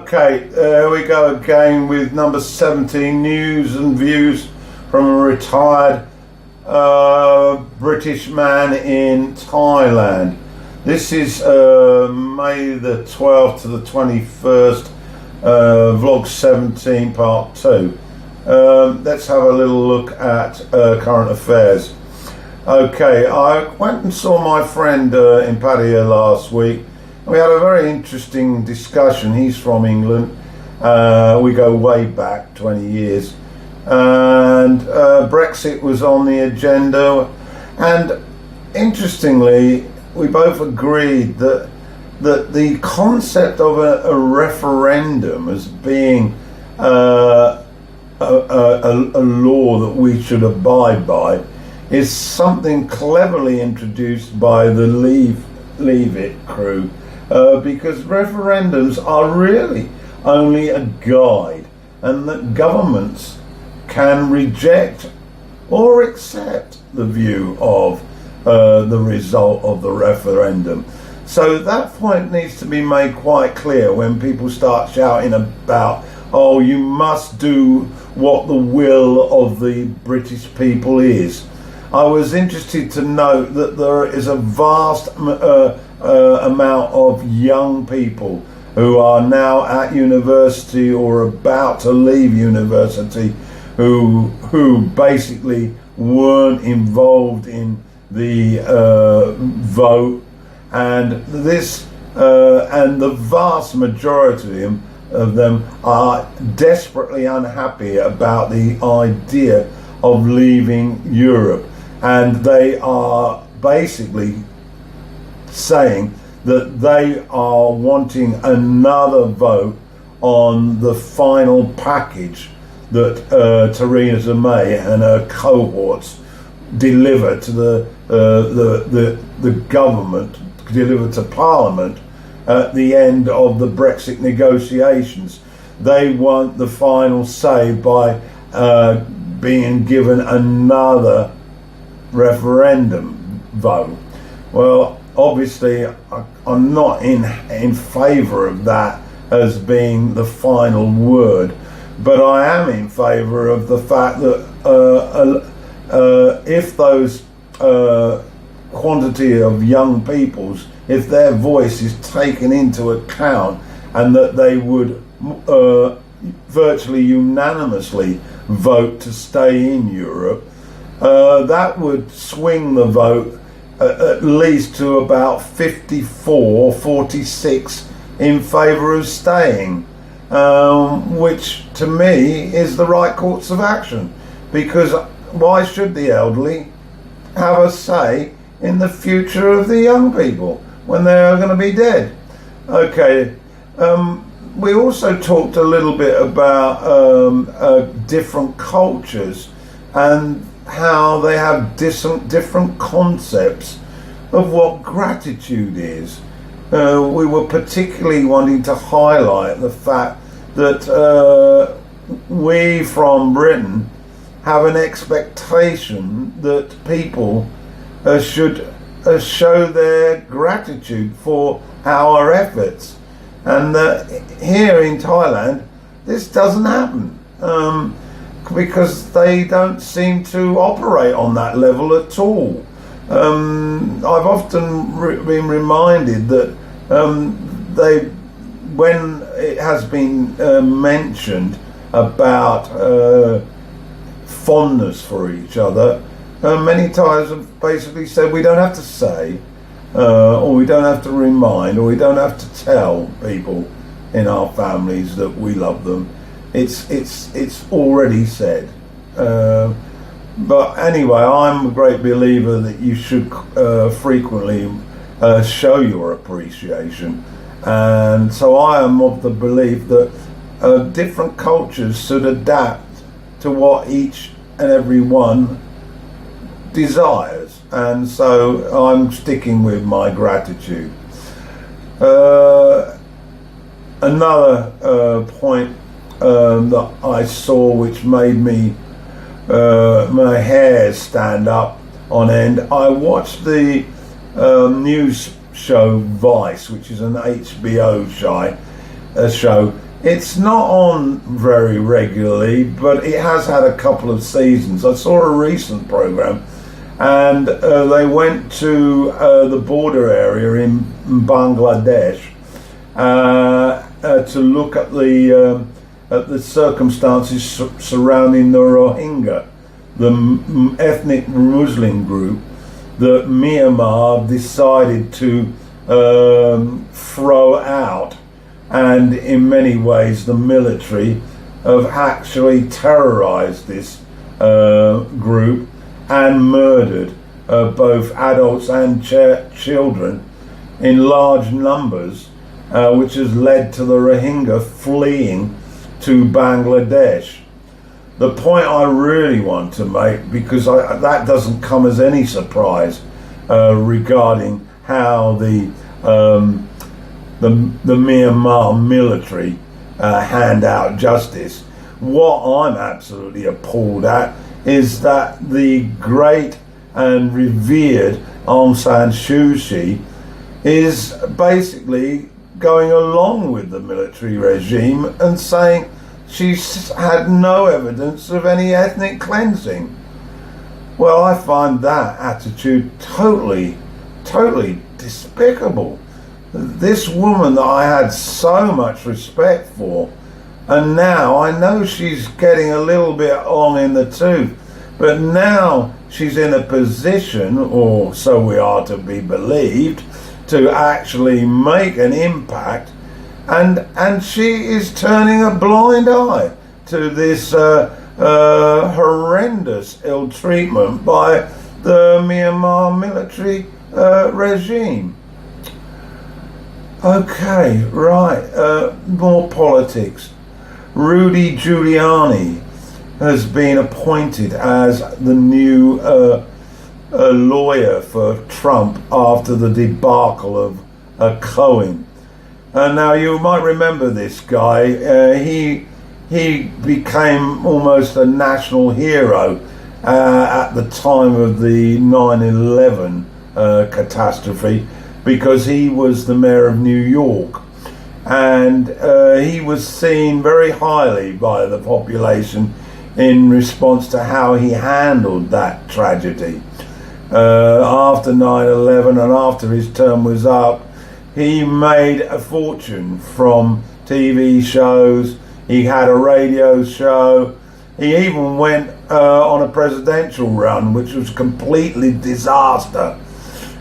Okay, there we go again with number 17, news and views from a retired British man in Thailand. This is May the 12th to the 21st, vlog 17 part 2. Let's have a little look at current affairs. Okay, I went and saw my friend in Pattaya last week. We had a very interesting discussion. He's from England. We go way back 20 years. And Brexit was on the agenda. And interestingly, we both agreed that the concept of a referendum as being a law that we should abide by is something cleverly introduced by the Leave It crew. Because referendums are really only a guide, and that governments can reject or accept the view of the result of the referendum. So that point needs to be made quite clear when people start shouting about, oh, you must do what the will of the British people is. I was interested to note that there is a vast amount of young people who are now at university or about to leave university who basically weren't involved in the vote, and this and the vast majority of them are desperately unhappy about the idea of leaving Europe, and they are basically saying that they are wanting another vote on the final package that Theresa May and her cohorts deliver to the government, deliver to Parliament at the end of the Brexit negotiations. They want the final say by being given another referendum vote. Well, obviously, I'm not in favour of that as being the final word, but I am in favour of the fact that if those quantity of young peoples, if their voice is taken into account, and that they would virtually unanimously vote to stay in Europe, that would swing the vote at least to about 46 in favour of staying, which to me is the right course of action, because why should the elderly have a say in the future of the young people when they are going to be dead? Okay, we also talked a little bit about different cultures and how they have different concepts of what gratitude is. We were particularly wanting to highlight the fact that we from Britain have an expectation that people should show their gratitude for our efforts, and that here in Thailand this doesn't happen. Because they don't seem to operate on that level at all. I've often been reminded that when it has been mentioned about fondness for each other, many times have basically said we don't have to say, or we don't have to remind, or we don't have to tell people in our families that we love them. It's already said. But anyway, I'm a great believer that you should frequently show your appreciation, and so I am of the belief that different cultures should adapt to what each and every one desires, and so I'm sticking with my gratitude. Another point that I saw, which made me my hair stand up on end. I watched the news show Vice, which is an HBO show, It's not on very regularly, but it has had a couple of seasons. I saw a recent program, and they went to the border area in Bangladesh to look at the circumstances surrounding the Rohingha, the ethnic Muslim group that Myanmar decided to throw out, and in many ways the military have actually terrorized this group and murdered both adults and children in large numbers, which has led to the Rohingya fleeing to Bangladesh. The point I really want to make, because that doesn't come as any surprise regarding how the Myanmar military hand out justice. What I'm absolutely appalled at is that the great and revered Aung San Suu Kyi is basically going along with the military regime and saying she's had no evidence of any ethnic cleansing. Well, I find that attitude totally despicable. This woman that I had so much respect for, and now I know she's getting a little bit long in the tooth, but now she's in a position, or so we are to be believed, to actually make an impact, and she is turning a blind eye to this horrendous ill treatment by the Myanmar military regime. Okay, right, more politics. Rudy Giuliani has been appointed as the new lawyer for Trump after the debacle of Cohen. Now you might remember this guy. He became almost a national hero at the time of the 9/11 catastrophe, because he was the mayor of New York, and he was seen very highly by the population in response to how he handled that tragedy. After 9/11 and after his term was up, he made a fortune from TV shows. He had a radio show. He even went on a presidential run, which was completely disaster.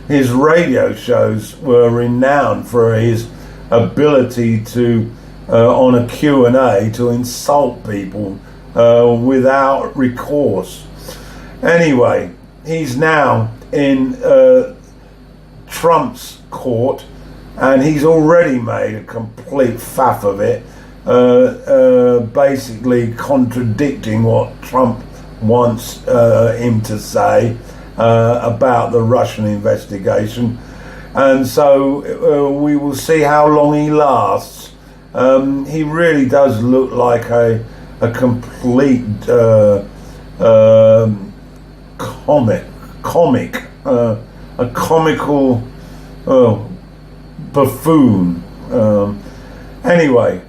His radio shows were renowned for his ability to, on a Q&A, to insult people without recourse. Anyway, he's now in Trump's court, and he's already made a complete faff of it, basically contradicting what Trump wants him to say about the Russian investigation. And so we will see how long he lasts. He really does look like a complete a comical buffoon. Anyway,